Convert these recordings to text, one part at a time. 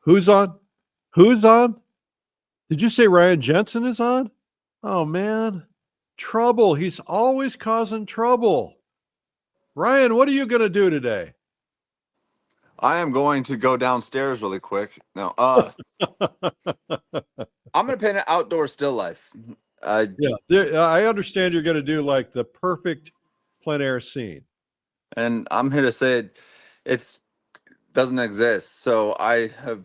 Who's on? Who's on? Did you say Ryan Jensen is on? Oh, man. Trouble. He's always causing trouble. Ryan, what are you going to do today? I am going to go downstairs really quick. No, I'm going to paint an outdoor still life. Yeah, I understand you're going to do like the perfect plein air scene. And I'm here to say it doesn't exist. So I have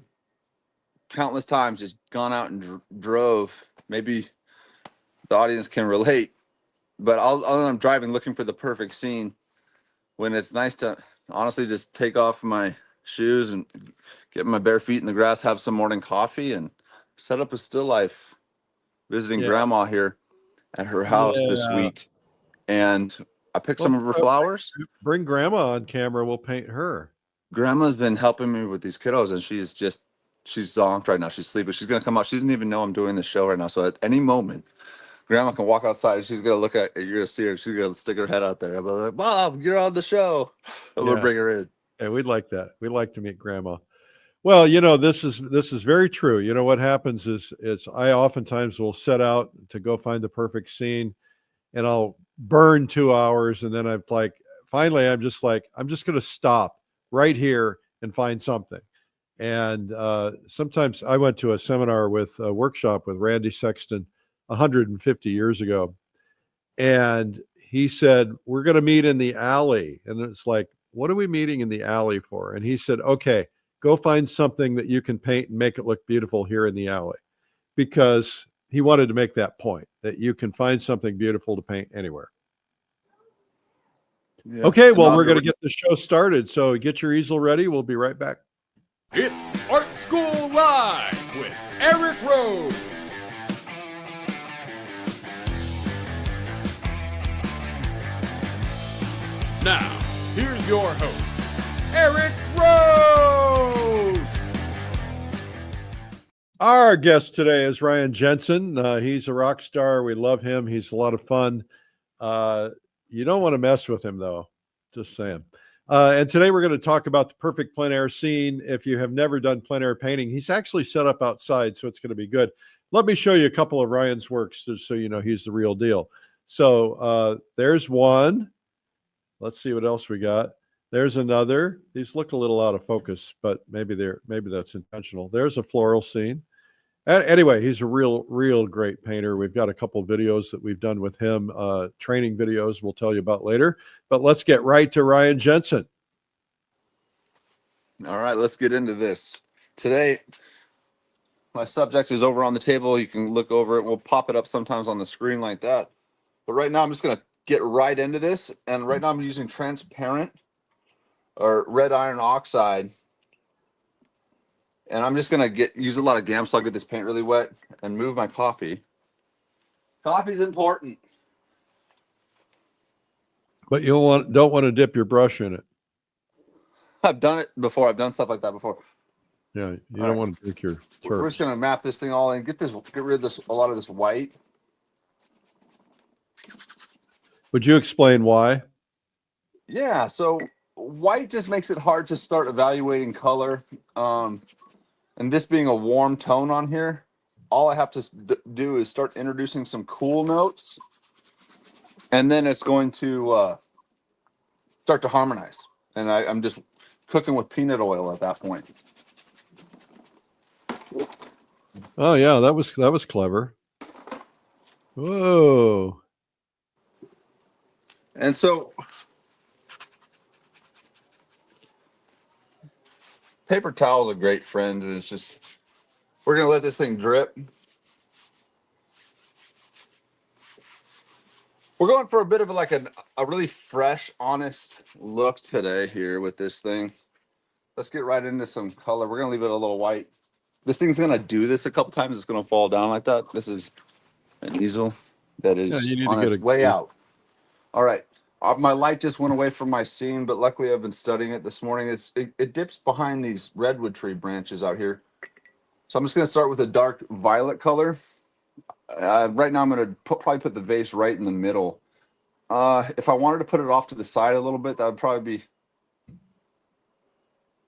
countless times just gone out and drove. Maybe the audience can relate, but I'm driving looking for the perfect scene when it's nice to honestly just take off my shoes and get my bare feet in the grass, have some morning coffee, and set up a still life. Visiting grandma here at her house this week, and I picked some of her flowers. Bring grandma on camera. We'll paint her. Grandma's been helping me with these kiddos, and she's zonked right now. She's sleeping. She's gonna come out. She doesn't even know I'm doing this show right now. So at any moment, grandma can walk outside and she's gonna look at you're gonna see her. She's gonna stick her head out there. I'll be like, Mom, you're on the show. I'm gonna bring her in. Yeah, we'd like that. We'd like to meet grandma. Well, this is very true. What happens is I oftentimes will set out to go find the perfect scene, and I'll burn 2 hours, and then I'm like, finally, I'm just going to stop right here and find something. And sometimes I went to a seminar with a workshop with Randy Sexton 150 years ago, and he said, we're going to meet in the alley. And it's like, what are we meeting in the alley for? And he said, okay, go find something that you can paint and make it look beautiful here in the alley. Because he wanted to make that point, that you can find something beautiful to paint anywhere. Yeah. Okay, well, we're going to get the show started. So get your easel ready. We'll be right back. It's Art School Live with Eric Rhoads. Now, here's your host, Eric Rhoads. Our guest today is Ryan Jensen. He's a rock star. We love him. He's a lot of fun. You don't want to mess with him, though. Just saying. And today we're going to talk about the perfect plein air scene. If you have never done plein air painting, he's actually set up outside, so it's going to be good. Let me show you a couple of Ryan's works just so you know he's the real deal. So there's one. Let's see what else we got. There's another. These look a little out of focus, but maybe that's intentional. There's a floral scene. Anyway, he's a real great painter. We've got a couple of videos that we've done with him, training videos we'll tell you about later. But let's get right to Ryan Jensen. All right, let's get into this. Today, my subject is over on the table. You can look over it. We'll pop it up sometimes on the screen like that. But right now, I'm just going to get right into this. And right now, I'm using transparent or red iron oxide. And I'm just going to use a lot of GAM so I'll get this paint really wet and move my coffee. Coffee's important. But you don't want to dip your brush in it. I've done it before. I've done stuff like that before. Yeah, you don't want to break your turf. We're just going to map this thing all in. Get rid of a lot of this white. Would you explain why? Yeah, so white just makes it hard to start evaluating color. And this being a warm tone on here, all I have to do is start introducing some cool notes. And then it's going to start to harmonize. And I'm just cooking with peanut oil at that point. Oh, yeah, that was clever. Whoa. And so paper towel is a great friend, and it's just, we're going to let this thing drip. We're going for a bit of like a really fresh, honest look today here with this thing. Let's get right into some color. We're going to leave it a little white. This thing's going to do this a couple times. It's going to fall down like that. This is an easel that is on its way out. All right. My light just went away from my scene, but luckily I've been studying it this morning. It dips behind these redwood tree branches out here. So I'm just going to start with a dark violet color. Right now I'm going to probably put the vase right in the middle. If I wanted to put it off to the side a little bit, that would probably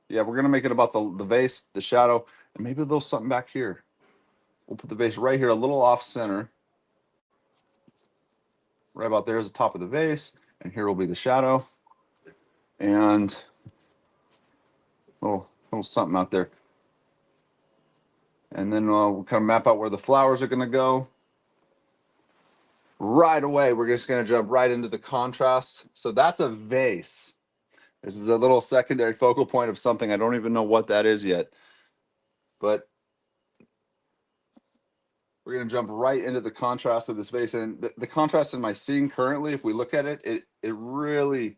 be... Yeah, we're gonna make it about the vase, the shadow, and maybe a little something back here. We'll put the vase right here, a little off center. Right about there is the top of the vase, and here will be the shadow. And little something out there. And then we'll kind of map out where the flowers are gonna go. Right away, we're just gonna jump right into the contrast. So that's a vase. This is a little secondary focal point of something. I don't even know what that is yet. But we're going to jump right into the contrast of this vase. And the contrast in my scene currently, if we look at it, it really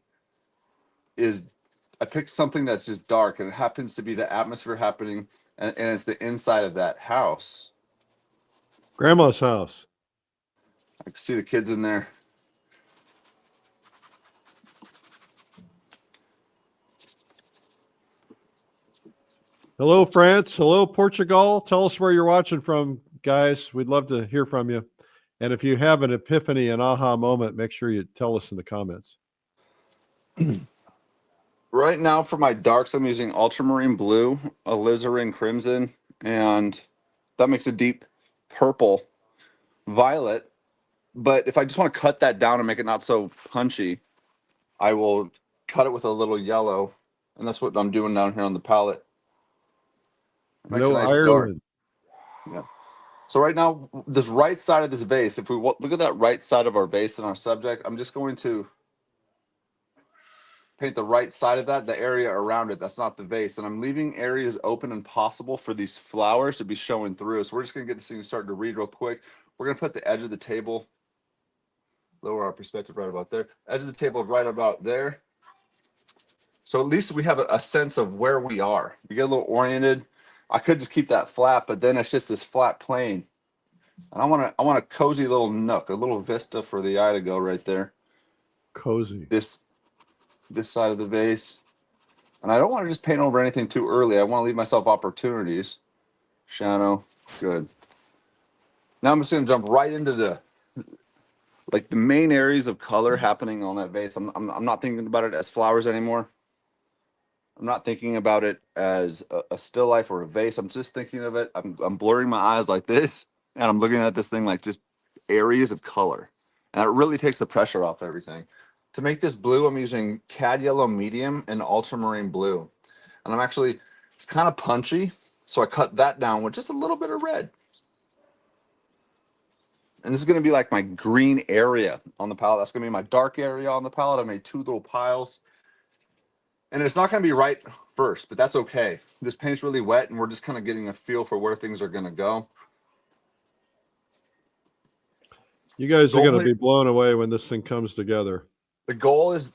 is. I picked something that's just dark, and it happens to be the atmosphere happening, and it's the inside of that house. Grandma's house. I can see the kids in there. Hello, France. Hello, Portugal. Tell us where you're watching from, guys. We'd love to hear from you. And if you have an epiphany, an aha moment, make sure you tell us in the comments. Right now for my darks, I'm using ultramarine blue, alizarin crimson, and that makes a deep purple violet. But if I just want to cut that down and make it not so punchy, I will cut it with a little yellow. And that's what I'm doing down here on the palette. Makes No a nice Ireland. dark. Yeah. So right now, this right side of this vase, if we look at that right side of our vase and our subject, I'm just going to paint the right side of that, the area around it. That's not the vase. And I'm leaving areas open and possible for these flowers to be showing through. So we're just going to get this thing started to read real quick. We're going to put the edge of the table, lower our perspective right about there. Edge of the table right about there. So at least we have a sense of where we are. We get a little oriented. I could just keep that flat, but then it's just this flat plane. And I want a cozy little nook, a little vista for the eye to go right there. Cozy. This side of the vase. And I don't want to just paint over anything too early. I want to leave myself opportunities. Shadow, good. Now I'm just going to jump right into the main areas of color happening on that vase. I'm not thinking about it as flowers anymore. I'm not thinking about it as a still life or a vase. I'm just thinking of it. I'm blurring my eyes like this, and I'm looking at this thing like just areas of color. And it really takes the pressure off everything. To make this blue, I'm using cad yellow medium and ultramarine blue. And it's kind of punchy, so I cut that down with just a little bit of red. And this is going to be like my green area on the palette. That's going to be my dark area on the palette. I made two little piles. And it's not going to be right first, but that's okay. This paint's really wet, and we're just kind of getting a feel for where things are going to go. You guys are going to be blown away when this thing comes together. The goal is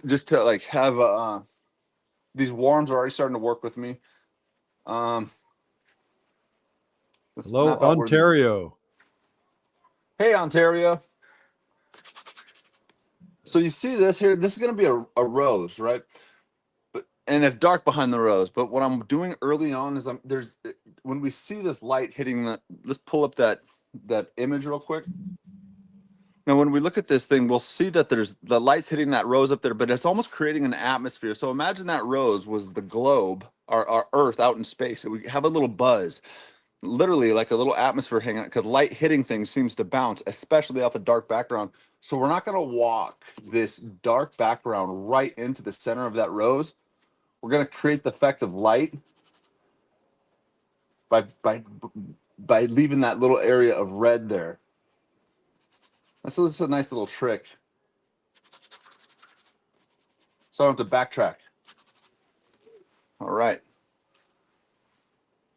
just to like have these warms are already starting to work with me. Hello, Ontario. Hey, Ontario. So you see this here, this is going to be a rose, right? And it's dark behind the rose. But what I'm doing early on is when we see this light hitting let's pull up that image real quick. Now, when we look at this thing, we'll see that there's the light's hitting that rose up there, but it's almost creating an atmosphere. So imagine that rose was the globe, our Earth out in space. We have a little buzz, literally like a little atmosphere hanging out, because light hitting things seems to bounce, especially off a dark background. So we're not going to walk this dark background right into the center of that rose. We're going to create the effect of light by leaving that little area of red there. So this is a nice little trick. So I don't have to backtrack. All right.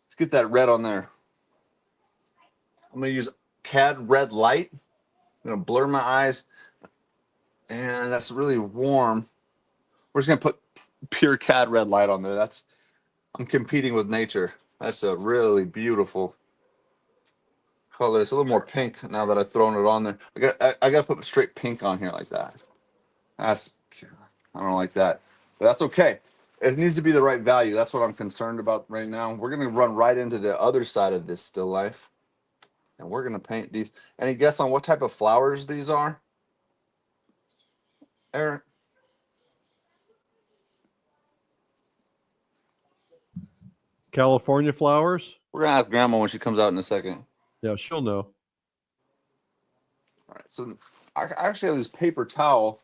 Let's get that red on there. I'm going to use cad red light. I'm going to blur my eyes. And that's really warm. We're just going to put pure cad red light on there. I'm competing with nature. That's a really beautiful color. It's a little more pink now that I've thrown it on there. I got to put straight pink on here like that. I don't like that, but that's okay. It needs to be the right value. That's what I'm concerned about right now. We're going to run right into the other side of this still life, and we're going to paint these. Any guess on what type of flowers these are, Eric? California flowers? We're gonna ask Grandma when she comes out in a second. Yeah, she'll know. All right, so I actually have this paper towel.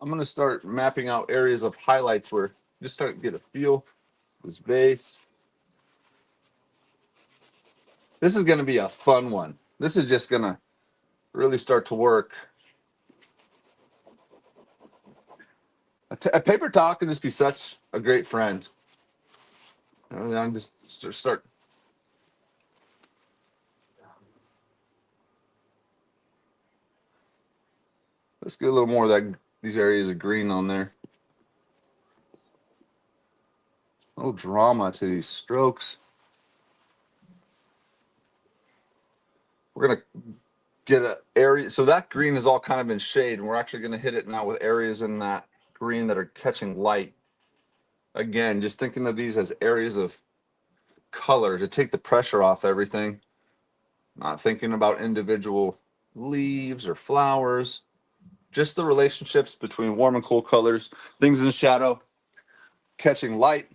I'm gonna start mapping out areas of highlights where just start to get a feel. This vase. This is gonna be a fun one. This is just gonna really start to work. A paper towel can just be such a great friend. I'm just start. Let's get a little more of that. These areas of green on there. A little drama to these strokes. We're gonna get an area. So that green is all kind of in shade, and we're actually gonna hit it now with areas in that green that are catching light. Again, just thinking of these as areas of color to take the pressure off everything. Not thinking about individual leaves or flowers. Just the relationships between warm and cool colors, things in shadow, catching light.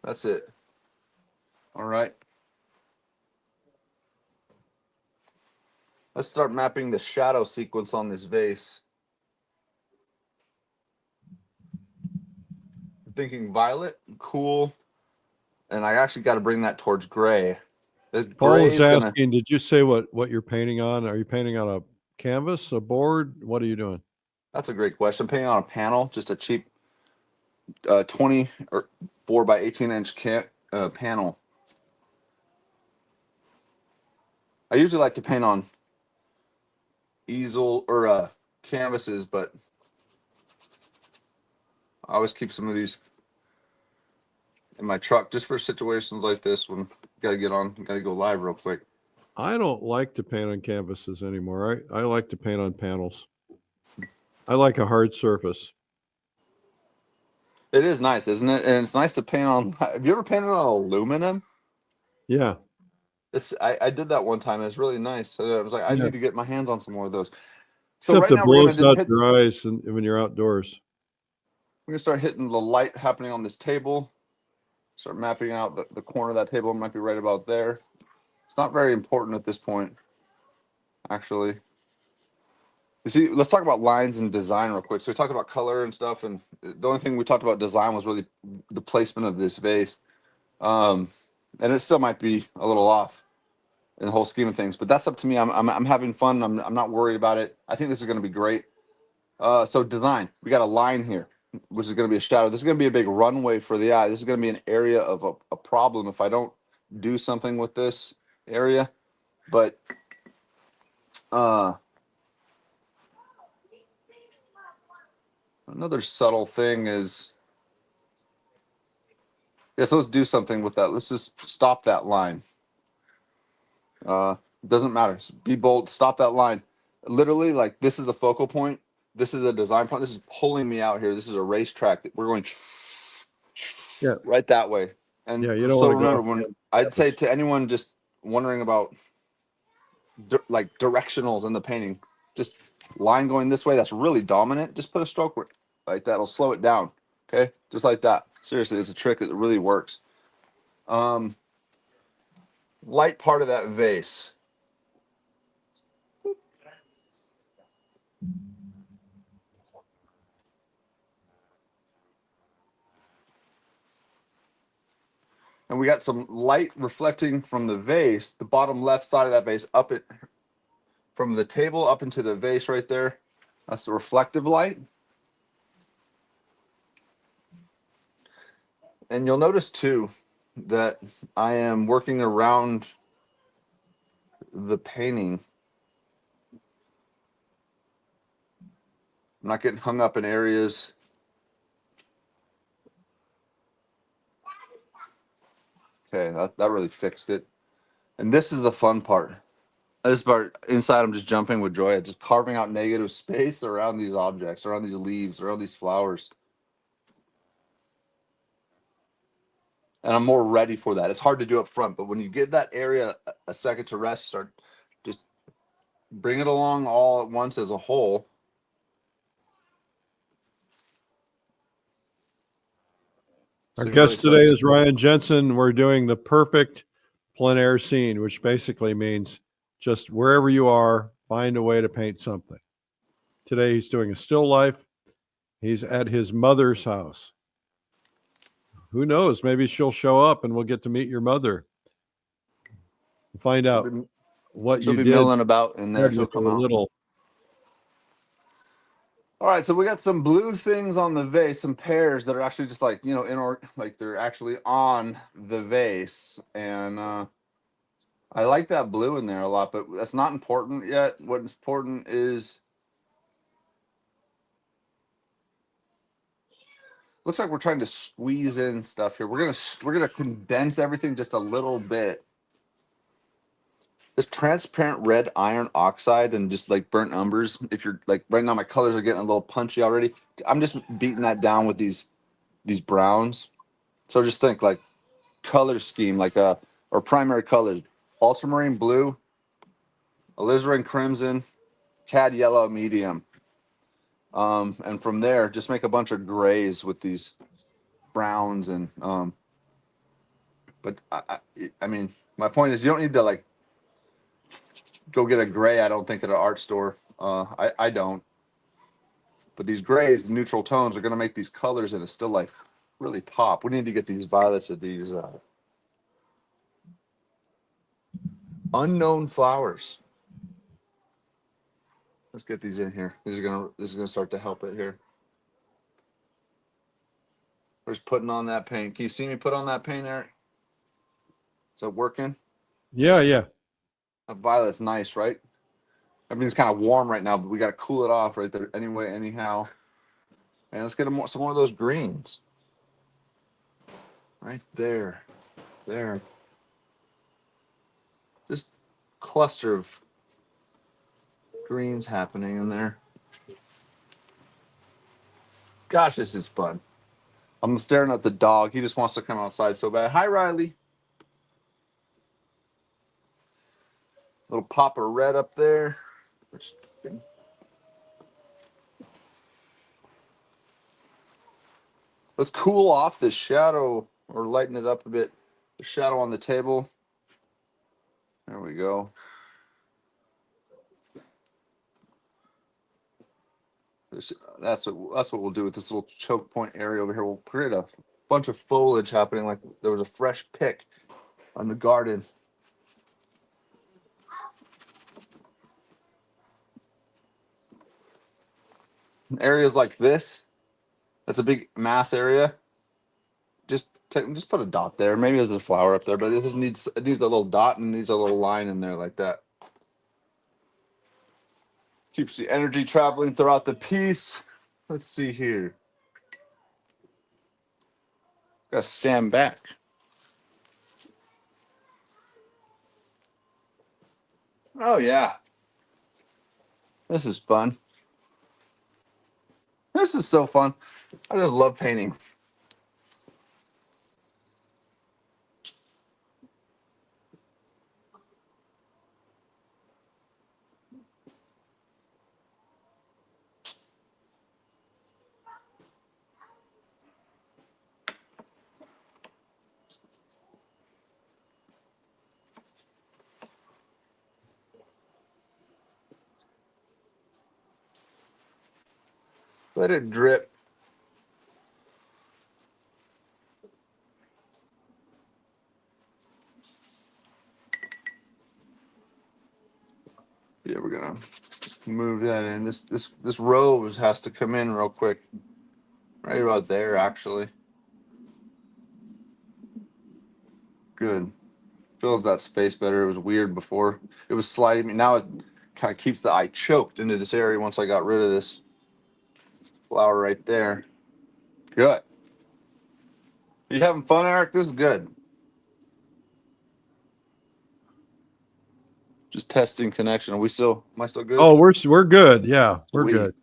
That's it. All right. Let's start mapping the shadow sequence on this vase. I'm thinking violet, cool, and I actually got to bring that towards gray. The Paul gray is is gonna. asking, did you say what you're painting on? Are you painting on a canvas, a board? What are you doing? That's a great question. I'm painting on a panel, just a cheap 20 or 4 by 18 inch panel. I usually like to paint on easel or canvases, but I always keep some of these in my truck just for situations like this when gotta go live real quick. I don't like to paint on canvases anymore. I like to paint on panels. I like a hard surface. It is nice, isn't it? And it's nice to paint on. Have you ever painted on aluminum? Yeah. I did that one time. It's really nice. I was like, I Yeah. need to get my hands on some more of those. So Except right it now we're gonna blows just out hit. your eyes when you're outdoors. We're gonna start hitting the light happening on this table. Start mapping out the corner of that table. It might be right about there. It's not very important at this point, actually. You see, let's talk about lines and design real quick. So we talked about color and stuff, and the only thing we talked about design was really the placement of this vase. And it still might be a little off in the whole scheme of things, but that's up to me. I'm having fun. I'm not worried about it. I think this is going to be great. So design, we got a line here, which is going to be a shadow. This is going to be a big runway for the eye. This is going to be an area of a problem if I don't do something with this area. But another subtle thing is, so let's do something with that. Let's just stop that line. Doesn't matter. Be bold. Stop that line. Literally, like this is the focal point. This is a design point. This is pulling me out here. This is a racetrack that we're going right that way. And Yeah, you don't so want to go remember, off when the I'd say to anyone just wondering about like directionals in the painting, just line going this way, that's really dominant. Just put a stroke like that. It'll slow it down. Okay, just like that. Seriously, it's a trick that really works. Light part of that vase. And we got some light reflecting from the vase, the bottom left side of that vase, up it from the table up into the vase right there. That's the reflective light. And you'll notice too that I am working around the painting. I'm not getting hung up in areas. Okay, that really fixed it. And this is the fun part. This part inside, I'm just jumping with joy at just carving out negative space around these objects, around these leaves, around these flowers. And I'm more ready for that. It's hard to do up front, but when you give that area a second to rest, start just bring it along all at once as a whole. Our So guest today is Ryan Jensen. We're doing the perfect plein air scene, which basically means just wherever you are, find a way to paint something. Today he's doing a still life. He's at his mother's house. Who knows? Maybe she'll show up and we'll get to meet your mother. Find out what she'll you be did. milling about in there. She'll With come a out. little. All right, so we got some blue things on the vase, some pears that are actually just like, you know, like they're actually on the vase. And I like that blue in there a lot, but that's not important yet. What's important is, looks like we're trying to squeeze in stuff here. We're gonna condense everything just a little bit. This transparent red iron oxide and just like burnt umbers. If you're like, right now my colors are getting a little punchy already. I'm just beating that down with these browns. So just think like color scheme, like or primary colors: ultramarine blue, alizarin crimson, cad yellow medium. And from there, just make a bunch of grays with these browns and but I mean, my point is, you don't need to like go get a gray. I don't think at an art store. I don't. But these grays, the neutral tones, are going to make these colors in a still life really pop. We need to get these violets of these unknown flowers. Let's get these in here. This is gonna start to help it here. We're just putting on that paint. Can you see me put on that paint, Eric? Is that working? Yeah, yeah. That violet's nice, right? Everything's kind of warm right now, but we got to cool it off right there anyway, anyhow. And let's get some more of those greens. Right there. There. Just cluster of greens happening in there. Gosh, this is fun. I'm staring at the dog. He just wants to come outside so bad. Hi, Riley. Little pop of red up there. Let's cool off this shadow or lighten it up a bit. The shadow on the table. There we go. That's what we'll do with this little choke point area over here. We'll create a bunch of foliage happening, like there was a fresh pick on the garden. Areas like this, that's a big mass area. Just put a dot there. Maybe there's a flower up there, but it needs a little dot and needs a little line in there like that. Keeps the energy traveling throughout the piece. Let's see here. Gotta stand back. Oh yeah. This is fun. This is so fun. I just love painting. Let it drip. Yeah, we're gonna move that in. This rose has to come in real quick. Right about there, actually. Good. Fills that space better. It was weird before. It was sliding me. Now it kind of keeps the eye choked into this area once I got rid of this flower right there. Good. You having fun, Eric? This is good. Just testing connection. Am I still good? Oh, we're good. Yeah, we're Sweet. good.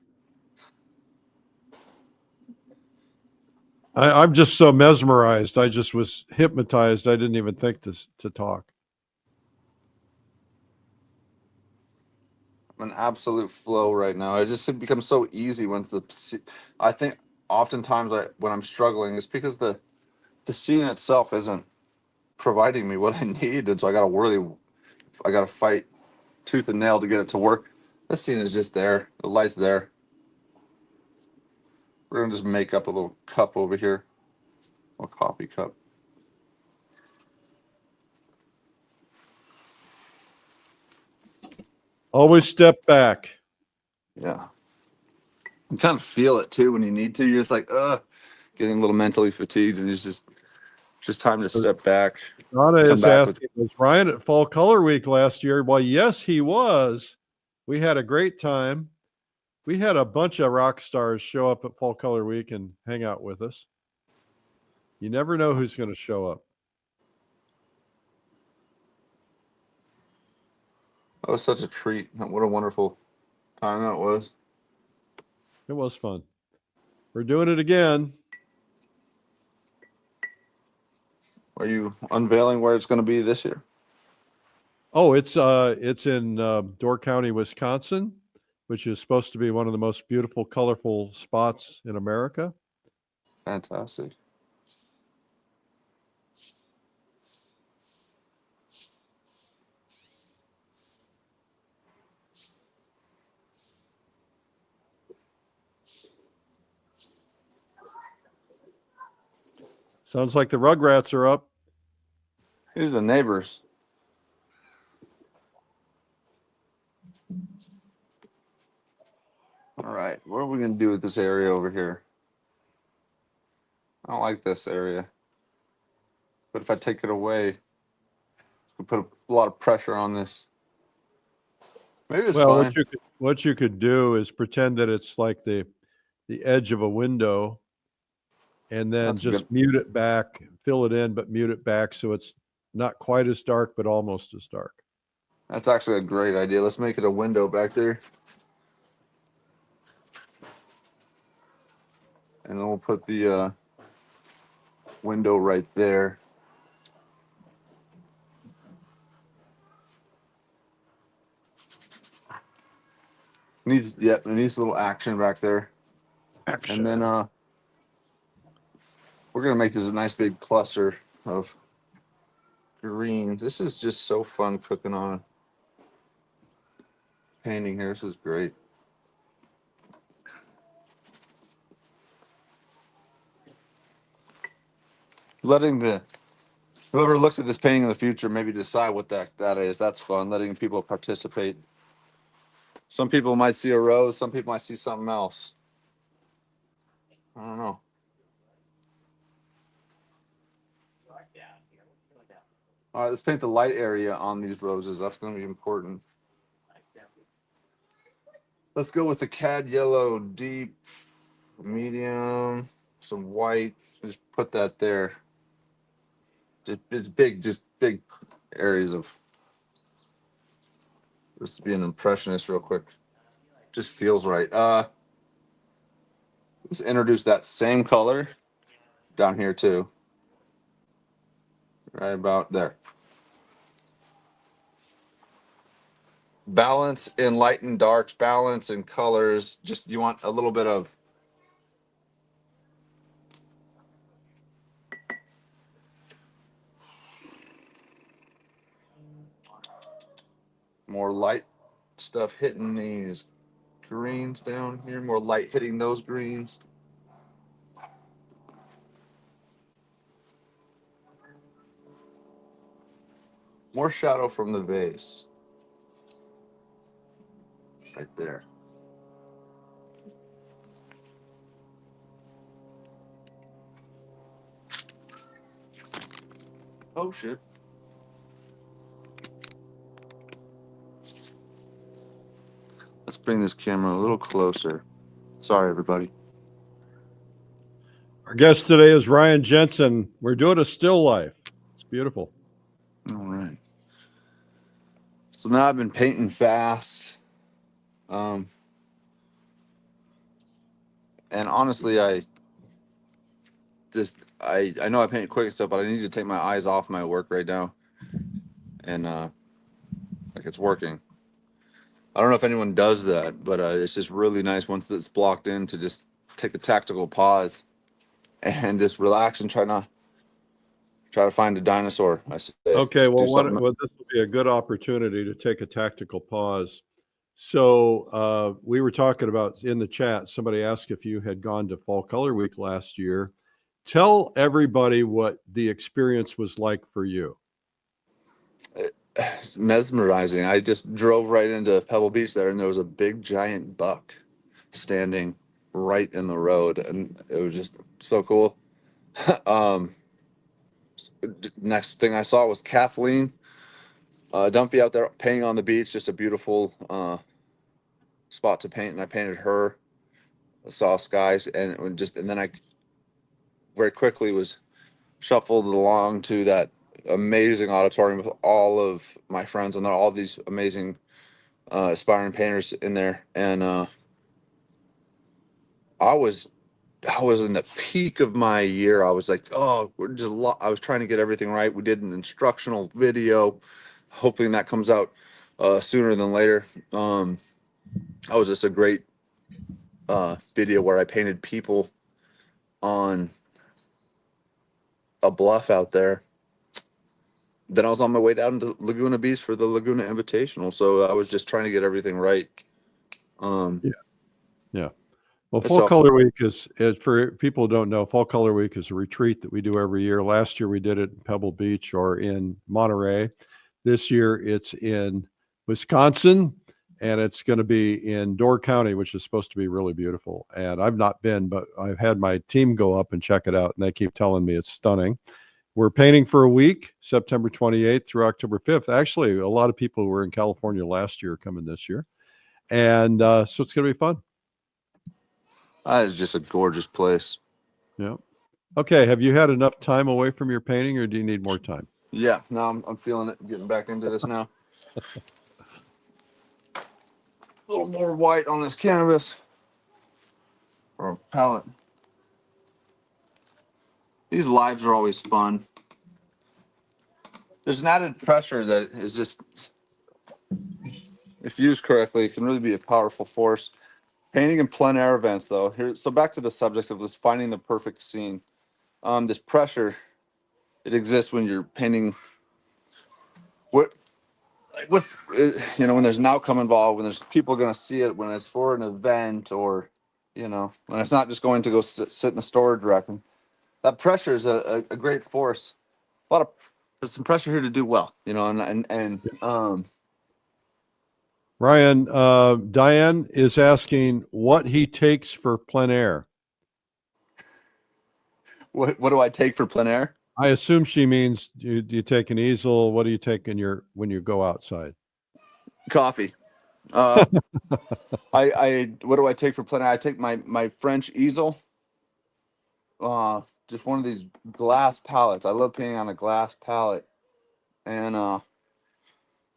I'm just so mesmerized. I just was hypnotized. I didn't even think to talk. I'm an absolute flow right now. It just becomes so easy once I think oftentimes when I'm struggling, it's because the the scene itself isn't providing me what I need, and so I gotta fight tooth and nail to get it to work. This scene is just there. The light's there. We're gonna just make up a little cup over here, a coffee cup. Always step back. Yeah. You kind of feel it too when you need to. You're just like, getting a little mentally fatigued, and it's just time to step back. Donna Come is back with- asking, was Ryan at Fall Color Week last year? Well, yes, he was. We had a great time. We had a bunch of rock stars show up at Fall Color Week and hang out with us. You never know who's going to show up. That was such a treat. What a wonderful time that was. It was fun. We're doing it again. Are you unveiling where it's going to be this year? Oh, it's in Door County, Wisconsin, which is supposed to be one of the most beautiful, colorful spots in America. Fantastic. Sounds like the Rugrats are up. These are the neighbors. All right, what are we going to do with this area over here? I don't like this area. But if I take it away, we put a lot of pressure on this. Maybe it's Well, fine. what you could do is pretend that it's like the edge of a window, and then That's just good. mute it back, fill it in, but mute it back so it's not quite as dark, but almost as dark. That's actually a great idea. Let's make it a window back there. And then we'll put the window right there. It needs a little action back there. Action. And then we're gonna make this a nice big cluster of greens. This is just so fun cooking on a painting here. This is great. Letting whoever looks at this painting in the future maybe decide what that is. That's fun. Letting people participate. Some people might see a rose. Some people might see something else. I don't know. All right, let's paint the light area on these roses. That's going to be important. Let's go with the cad yellow, deep, medium, some white. Just put that there. Just big areas of. Just to be an impressionist real quick. Just feels right. Let's introduce that same color down here too. Right about there. Balance in light and darks, balance in colors. Just you want a little bit of more light stuff hitting these greens down here, more light hitting those greens. More shadow from the vase. Right there. Oh shit. Let's bring this camera a little closer. Sorry, everybody. Our guest today is Ryan Jensen. We're doing a still life. It's beautiful. All right. So now I've been painting fast. And honestly, I know I paint quick and stuff, but I need to take my eyes off my work right now. And like it's working. I don't know if anyone does that, but it's just really nice once it's blocked in to just take a tactical pause and just relax and try not try to find a dinosaur. I say. Okay, well, Do something. this will be a good opportunity to take a tactical pause. So we were talking about in the chat, somebody asked if you had gone to Fall Color Week last year. Tell everybody what the experience was like for you. It's mesmerizing. I just drove right into Pebble Beach there, and there was a big giant buck standing right in the road, and it was just so cool. Next thing I saw was 𝗤𝗲𝗶𝗳𝗃 out there painting on the beach. Just a beautiful spot to paint, and I painted her. I saw skies, and then I very quickly was shuffled along to that amazing auditorium with all of my friends, and there are all these amazing aspiring painters in there, and I was in the peak of my year. I was like, oh, I was trying to get everything right. We did an instructional video, hoping that comes out sooner than later. That was just a great video where I painted people on a bluff out there. Then I was on my way down to Laguna Beach for the Laguna Invitational. So I was just trying to get everything right. Yeah. Well, Fall Color Week is for people who don't know, Fall Color Week is a retreat that we do every year. Last year we did it in Pebble Beach or in Monterey. This year it's in Wisconsin, and it's going to be in Door County, which is supposed to be really beautiful. And I've not been, but I've had my team go up and check it out, and they keep telling me it's stunning. We're painting for a week, September 28th through October 5th. Actually, a lot of people who were in California last year are coming this year. And so it's going to be fun. That is just a gorgeous place. Yeah. Okay. Have you had enough time away from your painting, or do you need more time? Yeah. Now I'm feeling it. Getting back into this now. A little more white on this canvas or palette. These lives are always fun. There's an added pressure that is just, if used correctly, it can really be a powerful force. Painting in plein air events, though. So back to the subject of this finding the perfect scene. This pressure, it exists when you're painting. When there's an outcome involved, when there's people going to see it, when it's for an event, or when it's not just going to go sit in the storage rack. That pressure is a great force. There's some pressure here to do well, Ryan, Diane is asking what he takes for plein air. What do I take for plein air? I assume she means do you take an easel? What do you take when you go outside? Coffee. What do I take for plein air? I take my French easel. Just one of these glass palettes. I love painting on a glass palette, and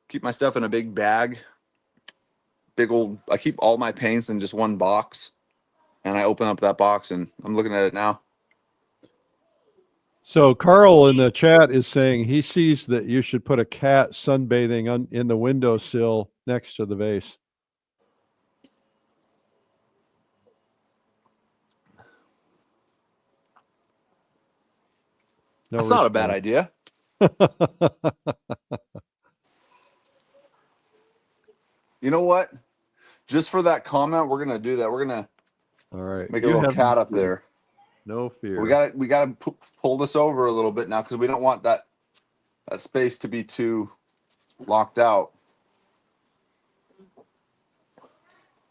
keep my stuff in a big bag. I keep all my paints in just one box, and I open up that box, and I'm looking at it now. So Carl in the chat is saying he sees that you should put a cat sunbathing in the windowsill next to the vase. No That's not a bad idea. You know what? Just for that comment, we're gonna do that. We're gonna make a little cat up there. No fear. We gotta pull this over a little bit now because we don't want that space to be too locked out.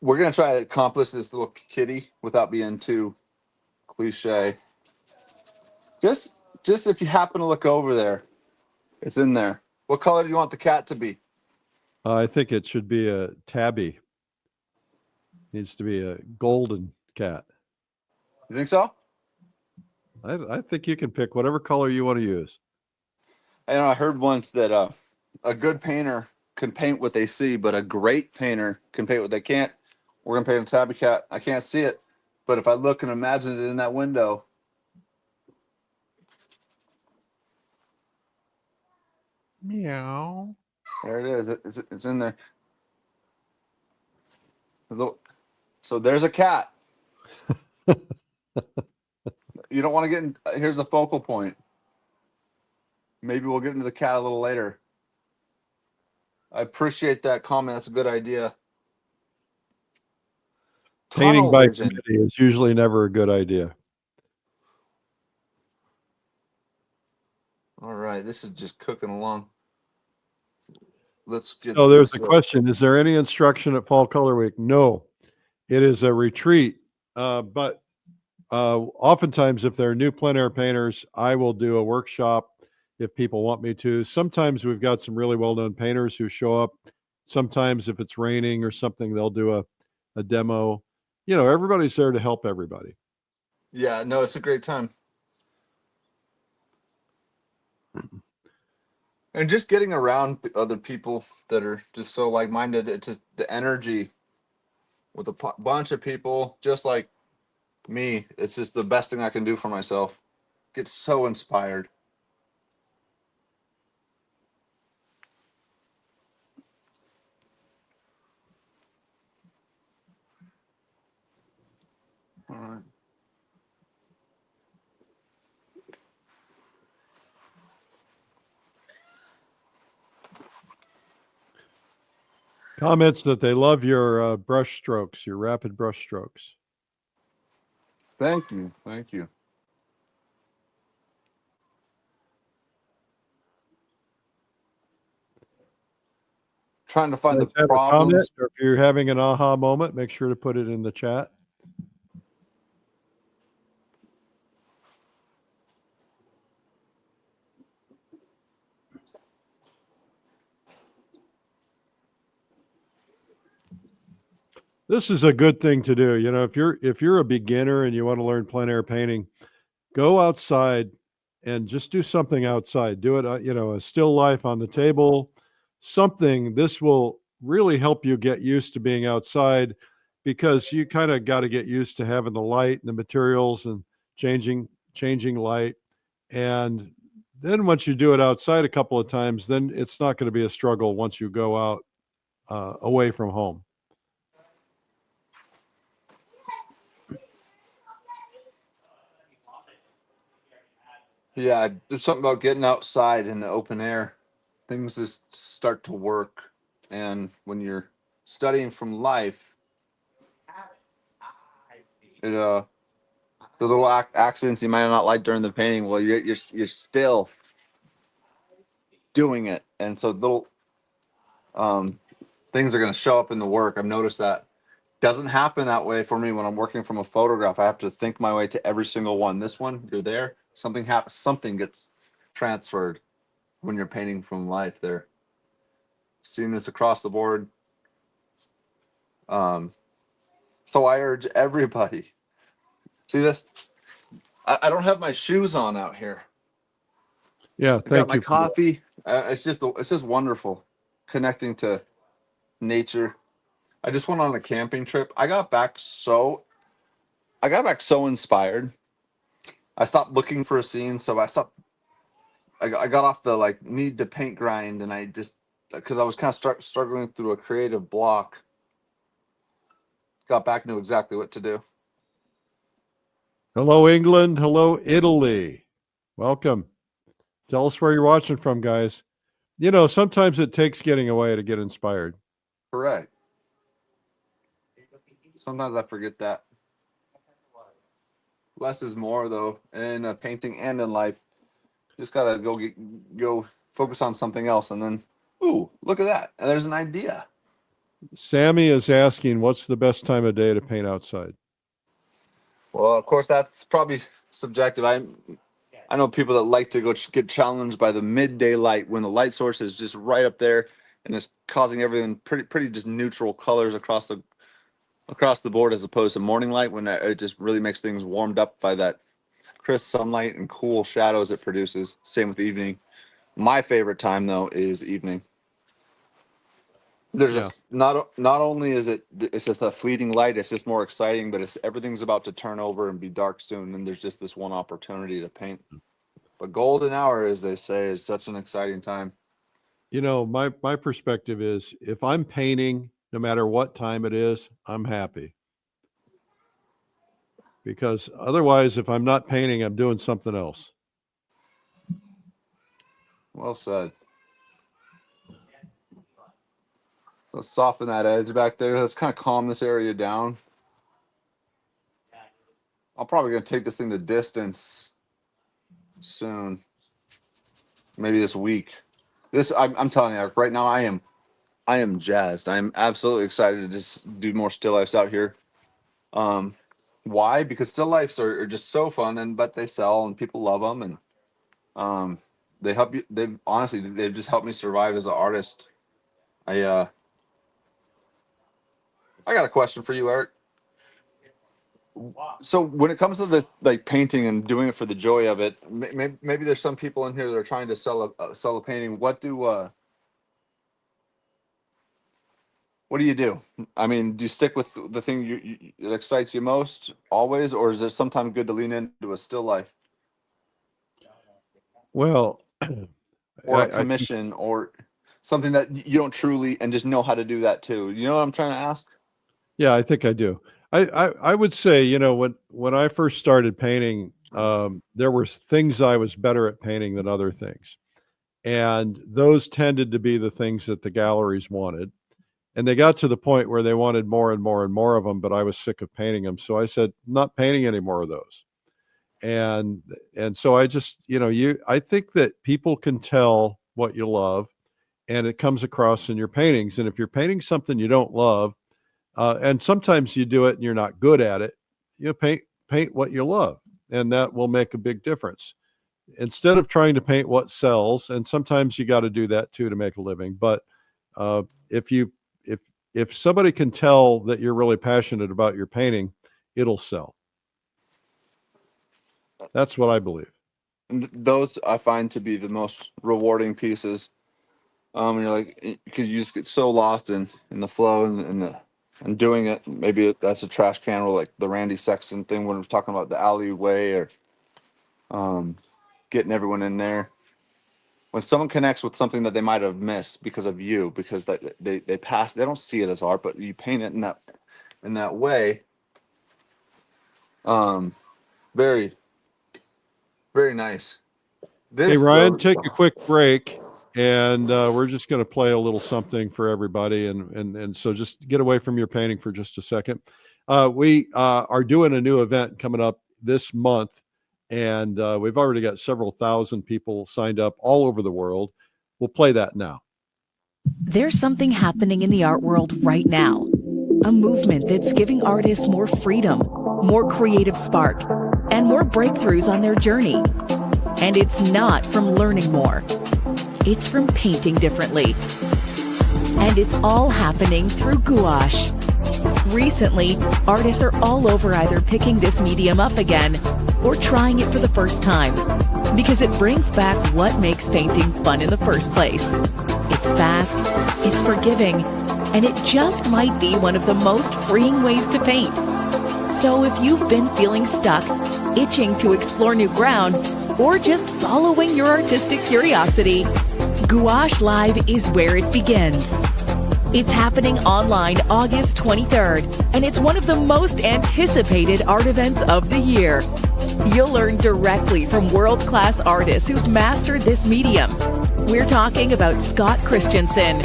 We're gonna try to accomplish this little kitty without being too cliche. Just if you happen to look over there, it's in there. What color do you want the cat to be? I think it should be a tabby. Needs to be a golden cat. You think so? I think you can pick whatever color you want to use. I heard once that a good painter can paint what they see, but a great painter can paint what they can't. We're gonna paint a tabby cat. I can't see it, but if I look and imagine it in that window. Meow. There it is. It's in there. So there's a cat. You don't want to get in. Here's the focal point. maybe we'll get into the cat a little later. I appreciate that comment. That's a good idea. Painting Tunnel by vision. committee is usually never a good idea. All right, this is just cooking along. Let's get So there's this a question. Is there any instruction at Fall Color Week? No, it is a retreat. But oftentimes if there are new plein air painters, I will do a workshop if people want me to. Sometimes we've got some really well-known painters who show up. Sometimes if it's raining or something, they'll do a demo. You know, everybody's there to help everybody. Yeah, no, it's a great time. And just getting around other people that are just so like-minded. It's just the energy with a bunch of people just like me. It's just the best thing I can do for myself. Get so inspired. All right. Comments that they love your brush strokes, your rapid brush strokes. Thank you. Thank you. Trying to find Guys the have a comment, problems. or if you're having an aha moment, make sure to put it in the chat. This is a good thing to do. You know, if you're a beginner and you want to learn plein air painting, go outside and just do something outside. Do it, you know, a still life on the table, something. This will really help you get used to being outside, because you kind of got to get used to having the light and the materials and changing light. And then once you do it outside a couple of times, then it's not going to be a struggle once you go out away from home. Yeah, there's something about getting outside in the open air. Things just start to work. And when you're studying from life, it the little accidents you might not like during the painting, well, you're still doing it, and so little things are going to show up in the work. I've noticed that doesn't happen that way for me when I'm working from a photograph. I have to think my way to every single one. This one, you're there, something happens, something gets transferred when you're painting from life. There, seeing this across the board. So I urge everybody. See this? I don't have my shoes on out here. Yeah, I got thank my you. coffee. It's just wonderful connecting to nature. I just went on a camping trip. I got back so inspired. I stopped looking for a scene, so I got off the like need to paint grind, and I just, because I was kind of struggling through a creative block, got back and knew exactly what to do. Hello, England. Hello, Italy. Welcome. Tell us where you're watching from, guys. You know, sometimes it takes getting away to get inspired. Correct. Sometimes I forget that. Less is more, though, in painting and in life. Just gotta go focus on something else, and then, ooh, look at that, and there's an idea. Sammy is asking, what's the best time of day to paint outside? Well, of course, that's probably subjective. I know people that like to go get challenged by the midday light, when the light source is just right up there and it's causing everything pretty just neutral colors across the board, as opposed to morning light, when it just really makes things warmed up by that crisp sunlight and cool shadows it produces. Same with evening. My favorite time, though, is evening. There's just not only is it's just a fleeting light, it's just more exciting, but everything's about to turn over and be dark soon, and there's just this one opportunity to paint. But golden hour, as they say, is such an exciting time. You know, my perspective is, if I'm painting, no matter what time it is, I'm happy. Because otherwise, if I'm not painting, I'm doing something else. Well said. So let's soften that edge back there. Let's kind of calm this area down. I'm probably going to take this thing the distance soon. Maybe this week. I'm telling you, right now I am jazzed. I'm absolutely excited to just do more still lifes out here. Why? Because still lifes are just so fun, but they sell and people love them, and they help you. They've just helped me survive as an artist. I got a question for you, Eric. So when it comes to this, like painting and doing it for the joy of it, maybe there's some people in here that are trying to sell a painting. What do you do? I mean, do you stick with the thing that excites you most always, or is it sometimes good to lean into a still life Well, or a commission or something that you don't truly and just know how to do that too? You know what I'm trying to ask? yeah, I think I do. I would say, you know, when I first started painting, there were things I was better at painting than other things. And those tended to be the things that the galleries wanted. And they got to the point where they wanted more and more and more of them, but I was sick of painting them. So I said, I'm not painting any more of those. And so I just, you know, I think that people can tell what you love, and it comes across in your paintings. And if you're painting something you don't love, and sometimes you do it and you're not good at it, you paint what you love, and that will make a big difference. Instead of trying to paint what sells, and sometimes you got to do that too to make a living. But if somebody can tell that you're really passionate about your painting, it'll sell. That's what I believe. And those I find to be the most rewarding pieces. And you're like, because you just get so lost in the flow and doing it. Maybe that's a trash can, or like the Randy Sexton thing when we're talking about the alleyway, or getting everyone in there. When someone connects with something that they might have missed because of you, because they don't see it as art, but you paint it in that way. Very, very nice. Hey, Ryan, take a quick break, and we're just going to play a little something for everybody. And so just get away from your painting for just a second. We are doing a new event coming up this month, and we've already got several thousand people signed up all over the world. We'll play that now. There's something happening in the art world right now. A movement that's giving artists more freedom, more creative spark, and more breakthroughs on their journey. And it's not from learning more. It's from painting differently. And it's all happening through gouache. Recently, artists are all over either picking this medium up again or trying it for the first time, because it brings back what makes painting fun in the first place. It's fast, it's forgiving, and it just might be one of the most freeing ways to paint. So if you've been feeling stuck, itching to explore new ground, or just following your artistic curiosity, Gouache Live is where it begins. It's happening online August 23rd, and it's one of the most anticipated art events of the year. You'll learn directly from world-class artists who've mastered this medium. We're talking about Scott Christensen,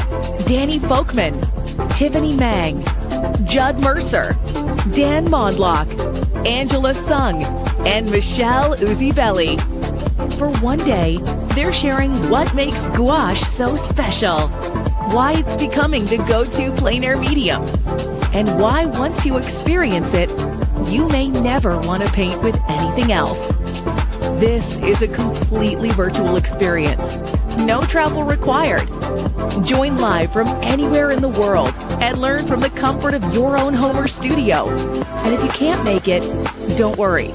Danny Folkman, Tiffany Mang, Judd Mercer, Dan Mondlock, Angela Sung, and Michelle Uzi-Belli. For one day, they're sharing what makes gouache so special, why it's becoming the go-to plein air medium, and why once you experience it, you may never want to paint with anything else. This is a completely virtual experience. No travel required. Join live from anywhere in the world and learn from the comfort of your own home or studio. And if you can't make it, don't worry.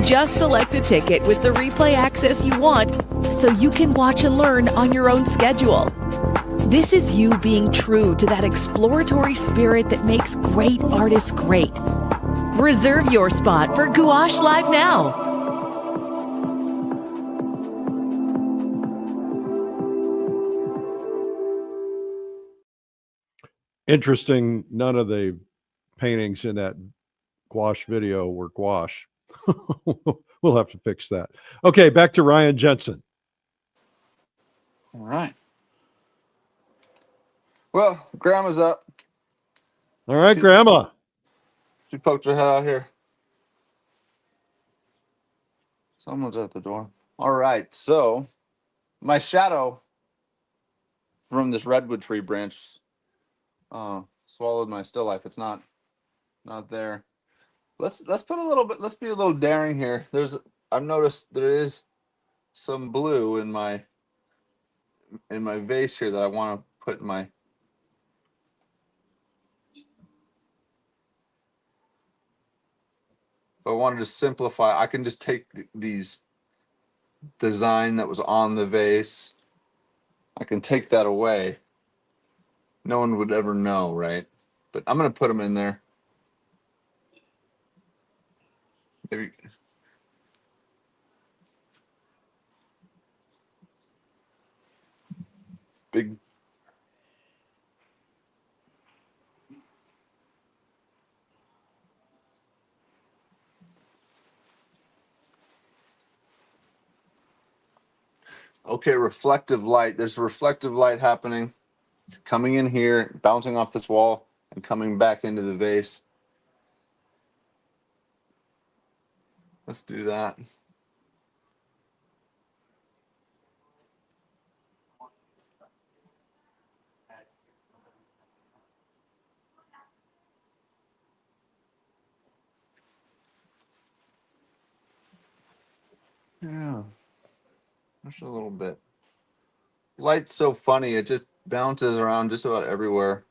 Just select a ticket with the replay access you want so you can watch and learn on your own schedule. This is you being true to that exploratory spirit that makes great artists great. Reserve your spot for Gouache Live now. Interesting, none of the paintings in that gouache video were gouache. We'll have to fix that. Okay, back to Ryan Jensen. All right. Well, Grandma's up. All right, Grandma. She poked her head out here. Someone's at the door. All right. So my shadow from this redwood tree branch swallowed my still life. It's not there. Let's put a little bit. Let's be a little daring here. I've noticed there is some blue in my vase here that I want to put in my. If I wanted to simplify, I can just take these design that was on the vase. I can take that away. No one would ever know, right? But I'm gonna put them in there. Maybe. Big. Okay, reflective light. There's reflective light happening. It's coming in here, bouncing off this wall, and coming back into the vase. Let's do that. Yeah, just a little bit. Light's so funny. It just bounces around just about everywhere.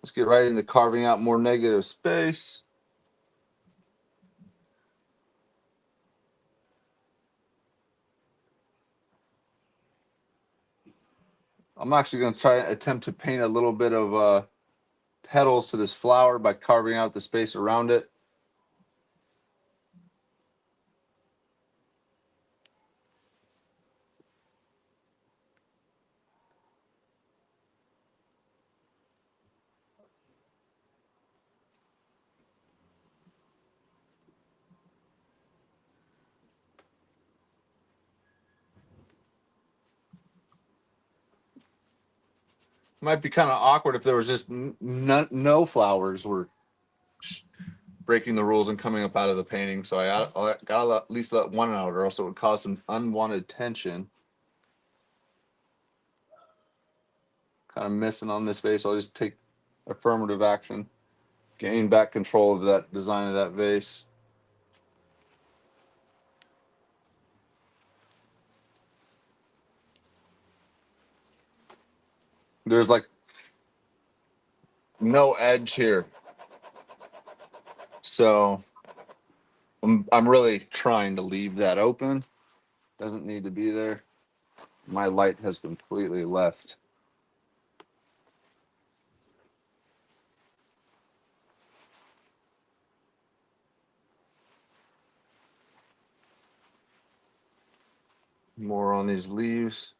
Let's get right into carving out more negative space. I'm actually going to try and attempt to paint a little bit of petals to this flower by carving out the space around it. Might be kind of awkward if there was just no flowers were breaking the rules and coming up out of the painting. So I gotta at least let one out, or else it would cause some unwanted tension. Kind of missing on this vase. I'll just take affirmative action, gain back control of that design of that vase. There's like no edge here. So I'm really trying to leave that open. Doesn't need to be there. My light has completely left. More on these leaves.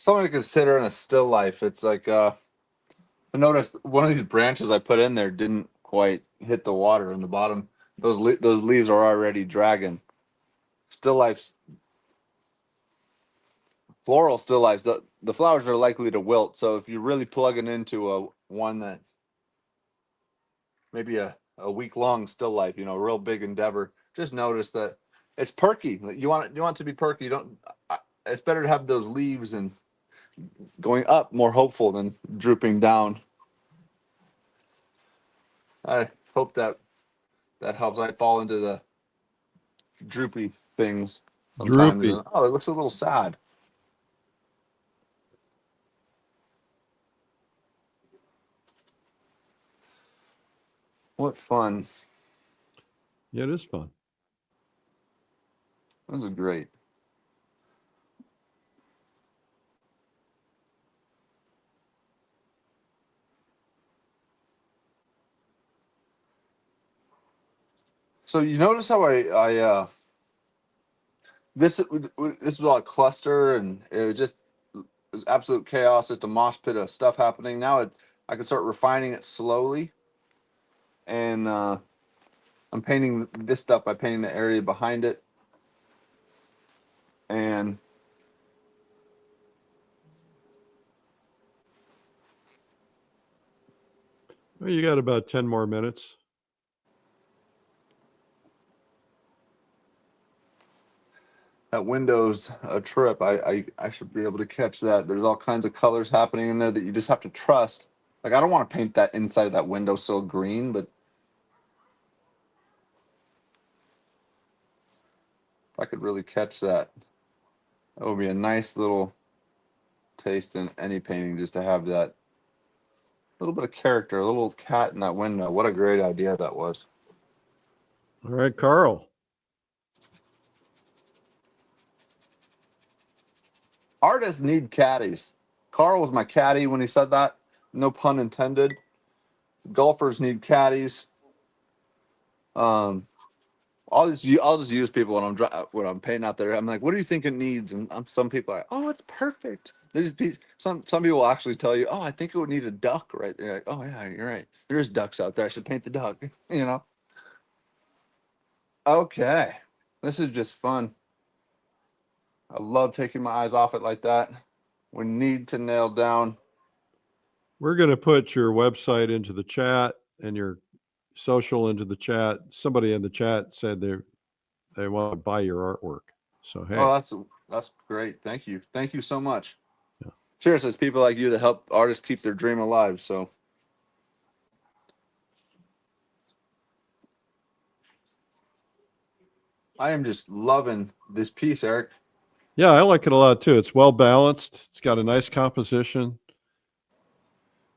Something to consider in a still life. It's like I noticed one of these branches I put in there didn't quite hit the water in the bottom. Those leaves are already dragging. Still lifes, floral still lifes. The flowers are likely to wilt. So if you're really plugging into a one that maybe a week long still life, a real big endeavor, just notice that it's perky. You want it to be perky. You don't. It's better to have those leaves and going up more hopeful than drooping down. I hope that helps. I fall into the droopy things sometimes. Droopy. Oh, it looks a little sad. What fun. Yeah, it is fun. This is great. So you notice how this was all a cluster, and it was absolute chaos, just a mosh pit of stuff happening. Now I can start refining it slowly, and I'm painting this stuff by painting the area behind it, and Well, you got about 10 more minutes. that window's a trip. I should be able to catch that. There's all kinds of colors happening in there that you just have to trust. Like, I don't want to paint that inside of that windowsill green, but if I could really catch that, that would be a nice little taste in any painting, just to have that little bit of character, a little cat in that window. What a great idea that was. All right, Carl. Artists need caddies. Carl was my caddy when he said that. No pun intended. Golfers need caddies. I'll just use people when I'm painting out there. I'm like, what do you think it needs? And some people are like, oh, it's perfect. Some people will actually tell you, oh, I think it would need a duck right there. You're like, oh yeah, you're right. There's ducks out there. I should paint the duck. You know. Okay, this is just fun. I love taking my eyes off it like that. We need to nail down. We're going to put your website into the chat and your social into the chat. Somebody in the chat said they want to buy your artwork. So, hey. Oh, that's great. Thank you so much. Yeah. Cheers. It's people like you that help artists keep their dream alive. So I am just loving this piece, Eric. Yeah, I like it a lot too. It's well balanced. It's got a nice composition.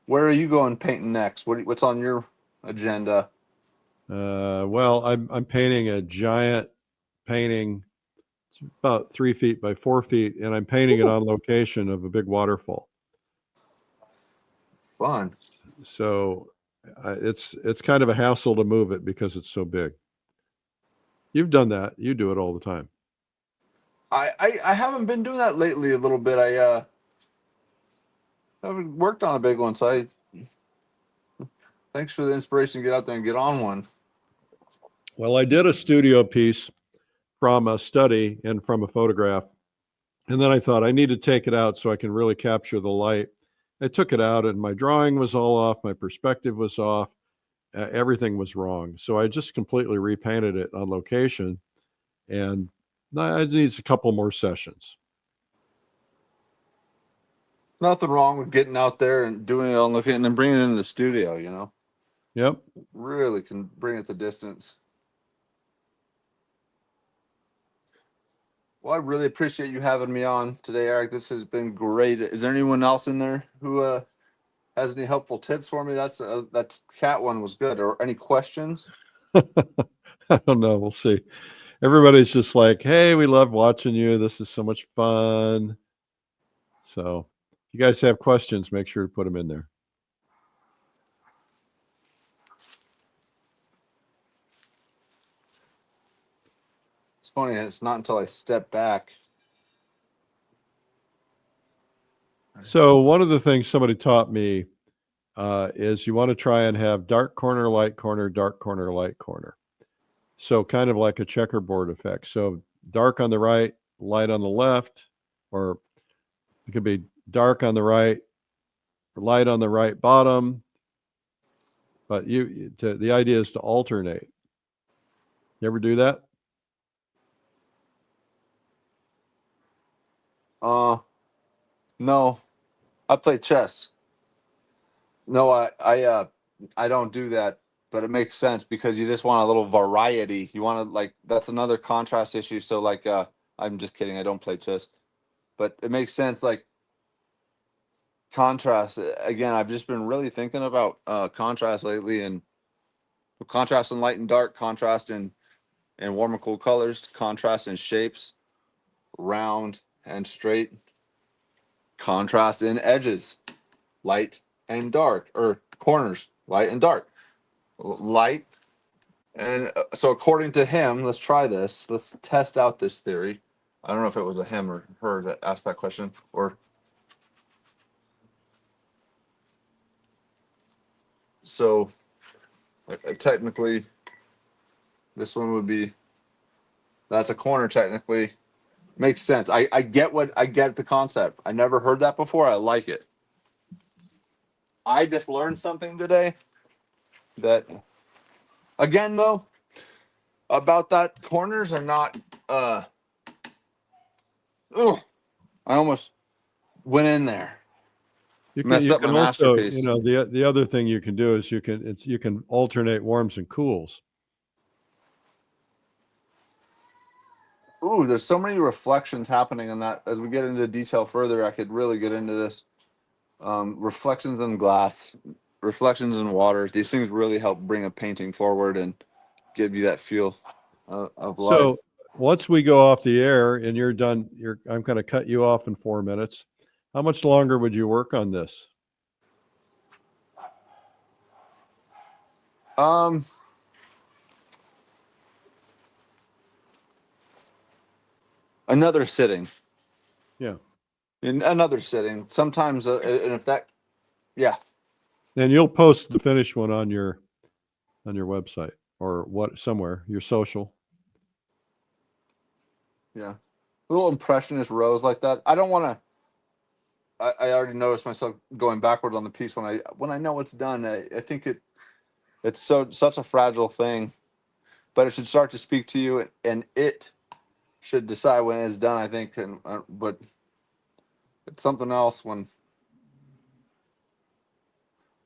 Where are you going painting next? What's on your agenda? Well, I'm painting a giant painting. It's about 3 feet by 4 feet, and I'm painting it on location of a big waterfall. Fun. So it's kind of a hassle to move it because it's so big. You've done that. You do it all the time. I haven't been doing that lately a little bit. I haven't worked on a big one, so thanks for the inspiration to get out there and get on one. Well, I did a studio piece from a study and from a photograph, and then I thought I need to take it out so I can really capture the light. I took it out, and my drawing was all off, my perspective was off, everything was wrong. So I just completely repainted it on location, and it needs a couple more sessions. Nothing wrong with getting out there and doing it on location and then bringing it in the studio, you know? Yep. Really can bring it the distance. Well, I really appreciate you having me on today, Eric. This has been great. Is there anyone else in there who has any helpful tips for me? That cat one was good. Or any questions? I don't know. We'll see. Everybody's just like, hey, we love watching you. This is so much fun. So if you guys have questions, make sure to put them in there. It's funny. It's not until I step back. So one of the things somebody taught me is you want to try and have dark corner, light corner, dark corner, light corner. So kind of like a checkerboard effect. So dark on the right, light on the left, or it could be dark on the right, light on the right bottom. But the idea is to alternate. You ever do that? No. I play chess. No, I don't do that. But it makes sense because you just want a little variety. You want to, like, that's another contrast issue. So like, I'm just kidding. I don't play chess, but it makes sense. Like contrast again. I've just been really thinking about contrast lately, and contrast in light and dark, contrast in warm and cool colors, contrast in shapes, round and straight, contrast in edges, light and dark, or corners, light and dark. Light And so according to him, let's try this. Let's test out this theory. I don't know if it was a him or her that asked that question, or so technically this one would be, that's a corner technically. Makes sense. I get the concept. I never heard that before. I like it. I just learned something today that, again though, about that corners are not ugh, I almost went in there. Messed You up my can also, masterpiece. you know, the other thing you can do is you can alternate warms and cools. Ooh, there's so many reflections happening in that. As we get into detail further, I could really get into this. Reflections in glass, reflections in water. These things really help bring a painting forward and give you that feel of life. So once we go off the air and you're done, I'm going to cut you off in 4 minutes. How much longer would you work on this? Another sitting. Yeah. In another sitting. Sometimes, and if that, yeah. And you'll post the finished one on your website or what, somewhere, your social. Yeah. Little impressionist rows like that. I don't want to. I already noticed myself going backward on the piece when I know it's done. I think it's such a fragile thing, but it should start to speak to you, and it should decide when it's done. I think, but it's something else when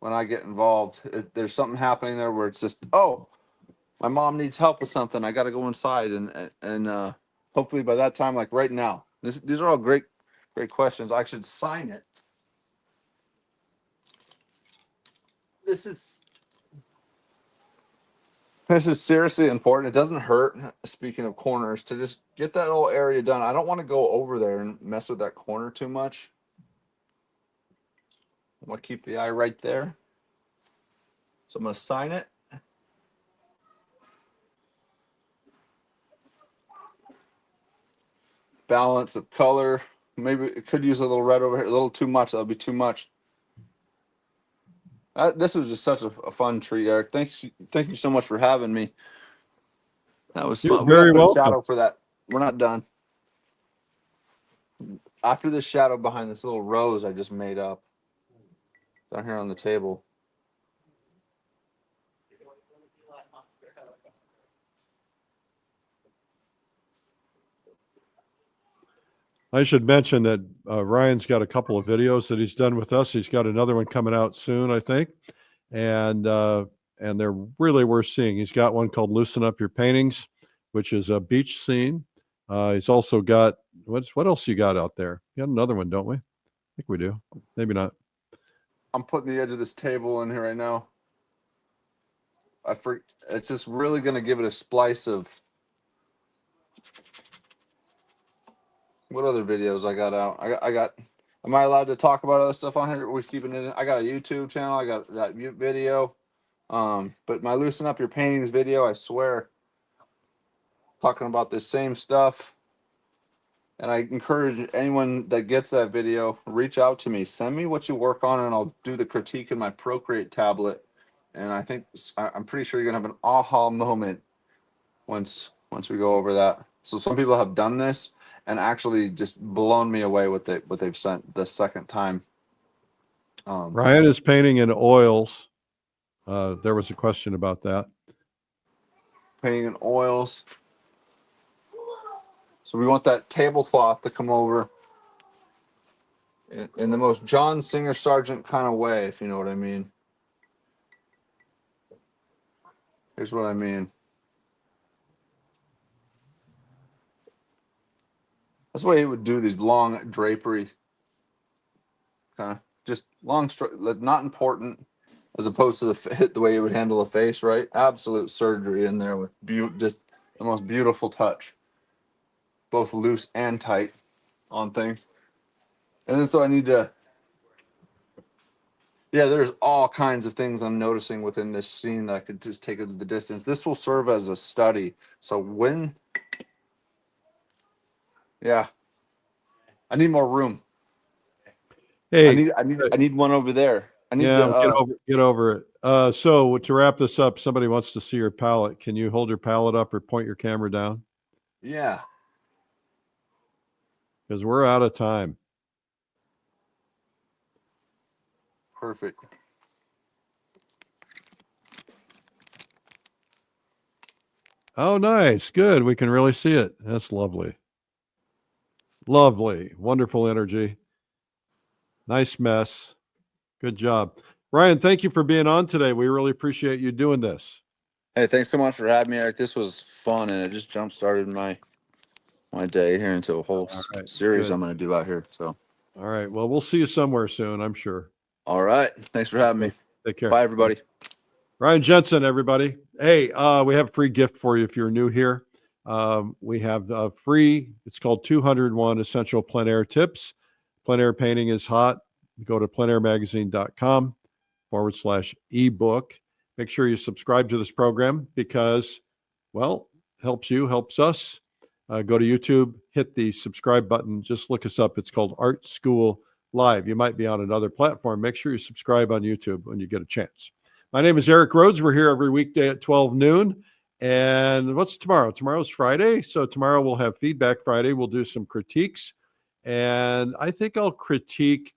I get involved. There's something happening there where it's just, oh, my mom needs help with something. I got to go inside, and hopefully by that time, like right now, these are all great questions. I should sign it. This is seriously important. It doesn't hurt, speaking of corners, to just get that little area done. I don't want to go over there and mess with that corner too much. I want to keep the eye right there. So I'm going to sign it. Balance of color. Maybe it could use a little red over here. A little too much. That'll be too much. This was just such a fun treat, Eric. Thank you so much for having me. That was You're fun. very We got to put a welcome. shadow for that. We're not done. After this shadow behind this little rose I just made up down here on the table. I should mention that Ryan's got a couple of videos that he's done with us. He's got another one coming out soon, I think, and they're really worth seeing. He's got one called "Loosen Up Your Paintings," which is a beach scene. He's also got what else you got out there? You got another one, don't we? I think we do. Maybe not. I'm putting the edge of this table in here right now. It's just really going to give it a splice of. What other videos I got out? I got. Am I allowed to talk about other stuff on here? We're keeping it in. I got a YouTube channel. I got that video. But my Loosen Up Your Paintings video, I swear, talking about the same stuff. And I encourage anyone that gets that video, reach out to me. Send me what you work on, and I'll do the critique in my Procreate tablet. And I'm pretty sure you're gonna have an aha moment once we go over that. So some people have done this and actually just blown me away with what they've sent the second time. Ryan is painting in oils. There was a question about that. Painting in oils. So we want that tablecloth to come over in the most John Singer Sargent kind of way, if you know what I mean. Here's what I mean. That's why he would do these long drapery, kind of just long, not important, as opposed to the way he would handle a face, right? Absolute surgery in there with just the most beautiful touch, both loose and tight on things. And then so I need to, Yeah, there's all kinds of things I'm noticing within this scene that I could just take it to the distance. This will serve as a study. So yeah, I need more room. Hey, I need one over there. I need yeah, the get over it. So to wrap this up, somebody wants to see your palette. Can you hold your palette up or point your camera down? yeah. Because we're out of time. Perfect. Oh, nice. Good. We can really see it. That's lovely. Lovely. Wonderful energy. Nice mess. Good job. Ryan, thank you for being on today. We really appreciate you doing this. Hey, thanks so much for having me, Eric. This was fun, and it just jump started my day here into a whole right, series good. I'm going to do out here. So, All right. Well, we'll see you somewhere soon, I'm sure. all right. Thanks for having me. Take care. Bye, everybody. Ryan Jensen, everybody. Hey, we have a free gift for you if you're new here. We have free, it's called 201 Essential Plein Air Tips. Plein air painting is hot. Go to pleinairmagazine.com/ebook. Make sure you subscribe to this program because, well, helps you, helps us. Go to YouTube, hit the subscribe button. Just look us up. It's called Art School Live. You might be on another platform. Make sure you subscribe on YouTube when you get a chance. My name is Eric Rhoads. We're here every weekday at 12 noon. And what's tomorrow? Tomorrow's Friday. So tomorrow we'll have Feedback Friday. We'll do some critiques. And I think I'll critique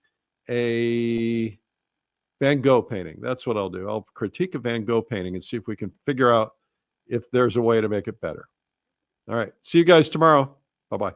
a Van Gogh painting. That's what I'll do. I'll critique a Van Gogh painting and see if we can figure out if there's a way to make it better. All right. See you guys tomorrow. Bye-bye.